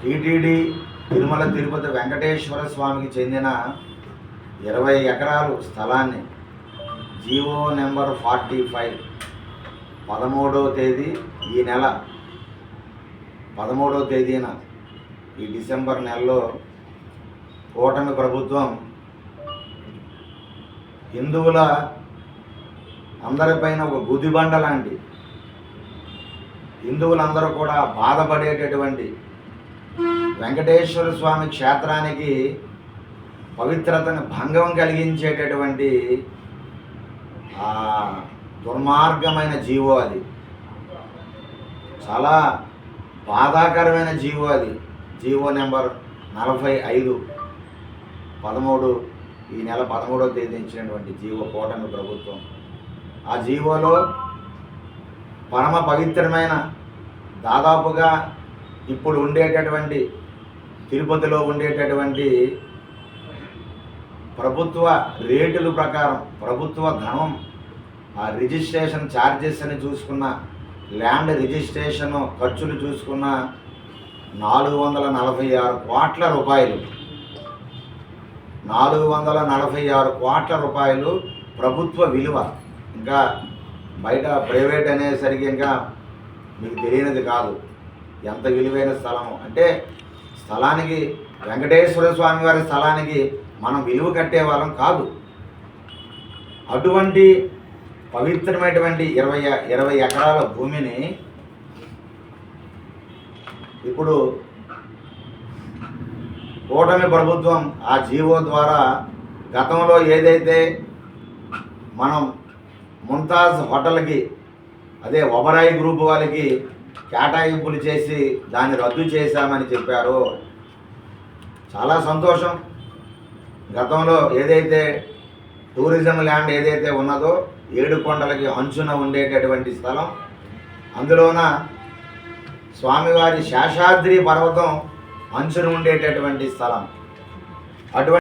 TTD Tirumala Tirupati Venkateswara స్వామికి చెందిన 20 ఎకరాలు స్థలాన్ని జీవో నెంబర్ 45 13వ తేదీ ఈ నెల 13వ తేదీన ఈ డిసెంబర్ నెలలో కూటమి ప్రభుత్వం హిందువుల అందరిపైన ఒక గుదిబండ లాంటి, హిందువులందరూ కూడా బాధపడేటటువంటి వెంకటేశ్వర స్వామి క్షేత్రానికి పవిత్రతను భంగం కలిగించేటటువంటి దుర్మార్గమైన జీవో అది. చాలా బాధాకరమైన జీవో అది. జీవో నెంబర్ 45 ఈ నెల 13వ తేదీ ఇచ్చినటువంటి జీవో కూటమి ప్రభుత్వం. ఆ జీవోలో పరమ పవిత్రమైన, దాదాపుగా ఇప్పుడు ఉండేటటువంటి తిరుపతిలో ఉండేటటువంటి ప్రభుత్వ రేటుల ప్రకారం, ప్రభుత్వ ధనం, ఆ రిజిస్ట్రేషన్ ఛార్జెస్ అని చూసుకున్న, ల్యాండ్ రిజిస్ట్రేషన్ ఖర్చులు చూసుకున్న 446 కోట్ల రూపాయలు, 446 కోట్ల రూపాయలు ప్రభుత్వ విలువ. ఇంకా బయట ప్రైవేట్ అనేసరికి ఇంకా మీకు తెలియనిది కాదు ఎంత విలువైన స్థలము. అంటే స్థలానికి, వెంకటేశ్వర స్వామి వారి స్థలానికి మనం విలువ కట్టేవాళ్ళం కాదు. అటువంటి పవిత్రమైనటువంటి 20 ఎకరాల భూమిని ఇప్పుడు కూటమి ప్రభుత్వం ఆ జీవో ద్వారా గతంలో ఏదైతే మనం ముంతాజ్ హోటల్కి, అదే ఒబరాయి గ్రూప్ వాళ్ళకి కేటాయింపులు చేసి దాన్ని రద్దు చేశామని చెప్పారో చాలా సంతోషం. గతంలో ఏదైతే టూరిజం ల్యాండ్ ఏదైతే ఉన్నదో 7 కొండలకి అంచున ఉండేటటువంటి స్థలం, అందులోన స్వామివారి శేషాద్రి పర్వతం అంచున ఉండేటటువంటి స్థలం, అటువంటి